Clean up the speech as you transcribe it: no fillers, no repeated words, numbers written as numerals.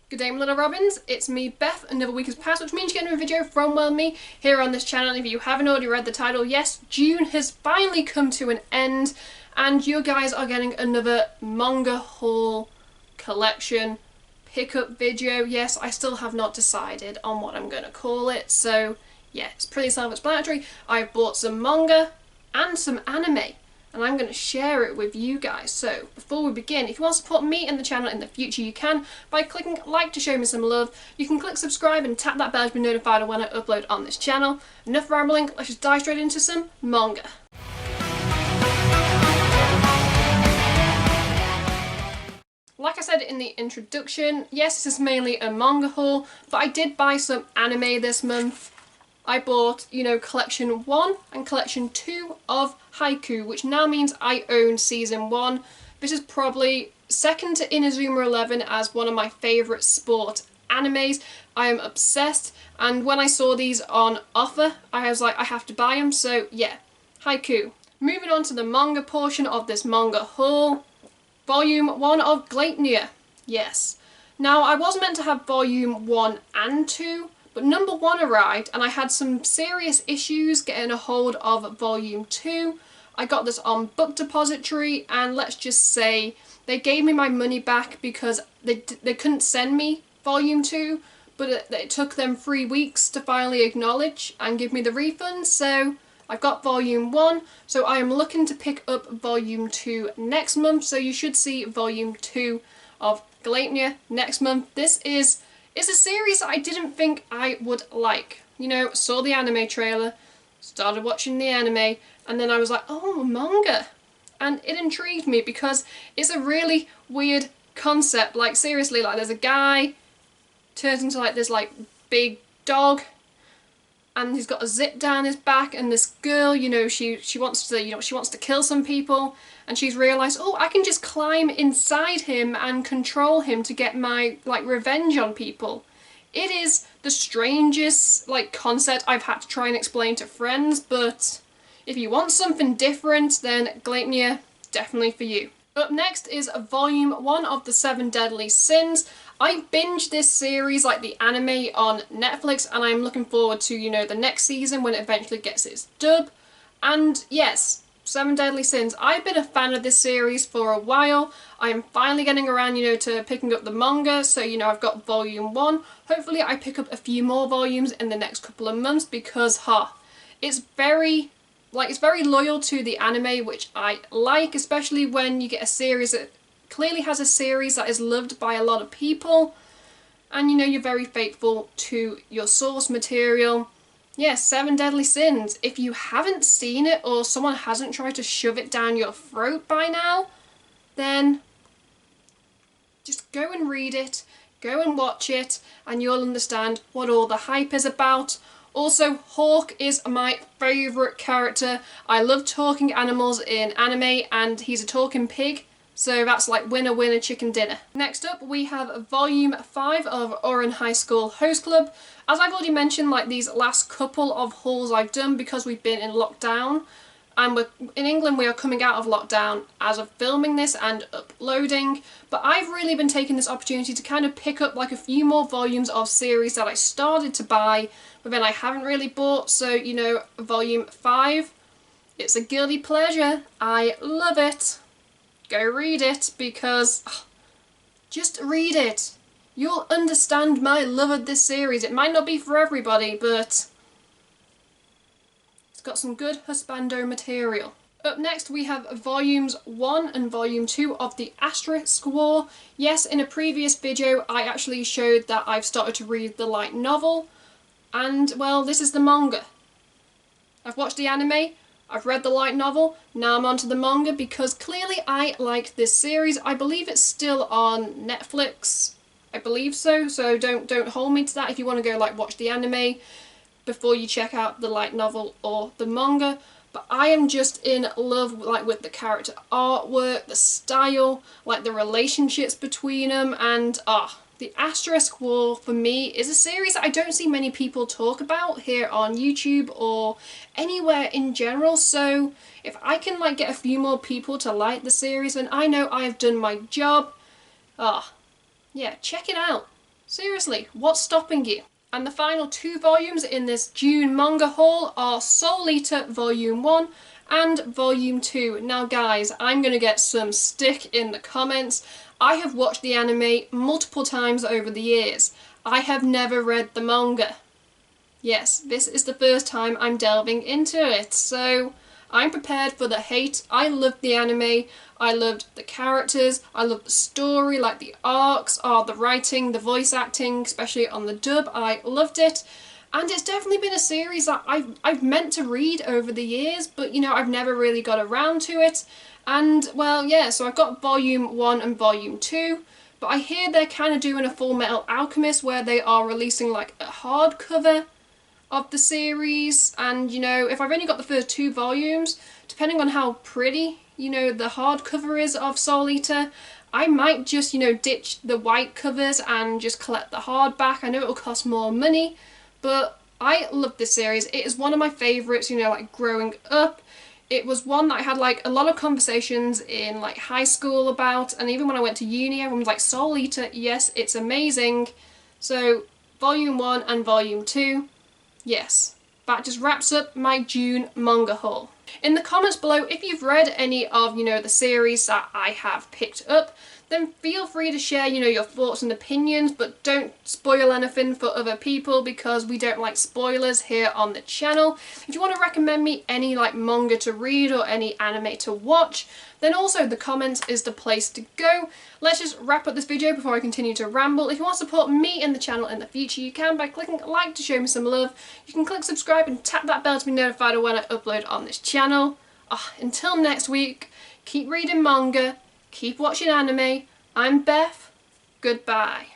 Good day, my little robins. It's me, Beth. Another week has passed, which means you're getting a video from, well, me here on this channel. If you haven't already read the title, yes, June has finally come to an end, and you guys are getting another manga haul collection pickup video. Yes, I still have not decided on what I'm going to call it, so yeah, it's pretty self-explanatory. I've bought some manga and some anime, and I'm going to share it with you guys. So before we begin, if you want to support me and the channel in the future, you can by clicking like to show me some love. You can click subscribe and tap that bell to be notified of when I upload on this channel. Enough rambling, let's just dive straight into some manga. Like I said in the introduction, yes, this is mainly a manga haul, but I did buy some anime this month. I bought, collection 1 and collection 2 of Haikyuu, which now means I own season 1. This is probably second to Inazuma 11 as one of my favourite sport animes. I am obsessed, and when I saw these on offer, I was like, I have to buy them, so yeah, Haikyuu. Moving on to the manga portion of this manga haul, volume 1 of Gleipnir, yes. Now, I was meant to have volume 1 and 2, but number 1 arrived and I had some serious issues getting a hold of volume 2. I got this on Book Depository, and let's just say they gave me my money back because they couldn't send me volume 2, but it took them 3 weeks to finally acknowledge and give me the refund. So I've got volume 1, so I am looking to pick up volume 2 next month, so you should see volume 2 of Gleipnir next month. This is a series I didn't think I would like. Saw the anime trailer, started watching the anime, and then I was like, oh, manga. And it intrigued me because it's a really weird concept. Like, seriously, like, there's a guy, turns into like this like big dog, and he's got a zip down his back, and this girl, she wants to kill some people, and she's realised, oh, I can just climb inside him and control him to get my, revenge on people. It is the strangest, concept I've had to try and explain to friends, but if you want something different, then Gleipnir, definitely for you. Up next is volume 1 of the 7 Deadly Sins. I binged this series, like the anime, on Netflix, and I'm looking forward to, the next season when it eventually gets its dub. And yes, 7 Deadly Sins. I've been a fan of this series for a while. I am finally getting around, to picking up the manga, so, I've got volume 1. Hopefully I pick up a few more volumes in the next couple of months because, it's very loyal to the anime, which I like, especially when you get a series that clearly has a series that is loved by a lot of people, and you're very faithful to your source material. Yes, 7 Deadly Sins. If you haven't seen it, or someone hasn't tried to shove it down your throat by now, then just go and read it, go and watch it, and you'll understand what all the hype is about. Also, Hawk is my favourite character. I love talking animals in anime, and he's a talking pig, so that's like winner winner chicken dinner. Next up, we have volume 5 of Ouran High School Host Club. As I've already mentioned, these last couple of hauls I've done because we've been in lockdown, and in England we are coming out of lockdown as of filming this and uploading, but I've really been taking this opportunity to kind of pick up a few more volumes of series that I started to buy, but then I haven't really bought. So, volume 5, it's a guilty pleasure. I love it. Go read it, because just read it. You'll understand my love of this series. It might not be for everybody, but it's got some good husbando material. Up next, we have volumes 1 and volume 2 of the Asterisk War. Yes, in a previous video I actually showed that I've started to read the light novel, and well, this is the manga. I've watched the anime, I've read the light novel, now I'm onto the manga because clearly I like this series. I believe it's still on Netflix. I believe so, so don't hold me to that if you want to go watch the anime before you check out the light novel or the manga. But I am just in love with the character artwork, the style, the relationships between them, and the Asterisk War for me is a series that I don't see many people talk about here on YouTube or anywhere in general, so if I can get a few more people to like the series, then I know I have done my job. Yeah, check it out. Seriously, what's stopping you? And the final 2 volumes in this June manga haul are Soul Eater Volume 1 and Volume 2. Now guys, I'm gonna get some stick in the comments. I have watched the anime multiple times over the years. I have never read the manga. Yes, this is the first time I'm delving into it, so I'm prepared for the hate. I loved the anime, I loved the characters, I loved the story, like the arcs, the writing, the voice acting, especially on the dub, I loved it. And it's definitely been a series that I've meant to read over the years, but you know, I've never really got around to it. And well, yeah, so I've got Volume 1 and Volume 2, but I hear they're kind of doing a Full Metal Alchemist where they are releasing like a hardcover of the series, and you know, if I've only got the first 2 volumes, depending on how pretty, you know, the hardcover is of Soul Eater, I might just, you know, ditch the white covers and just collect the hardback. I know it'll cost more money, but I love this series. It is one of my favourites, you know, like growing up. It was one that I had like a lot of conversations in like high school about, and even when I went to uni, everyone was like, Soul Eater, yes, it's amazing. So Volume 1 and Volume 2, yes, that just wraps up my June manga haul. In the comments below, if you've read any of, you know, the series that I have picked up, then feel free to share, you know, your thoughts and opinions, but don't spoil anything for other people because we don't like spoilers here on the channel. If you want to recommend me any like manga to read or any anime to watch, then also the comments is the place to go. Let's just wrap up this video before I continue to ramble. If you want to support me and the channel in the future, you can by clicking like to show me some love. You can click subscribe and tap that bell to be notified of when I upload on this channel. Until next week, keep reading manga, keep watching anime. I'm Beth. Goodbye.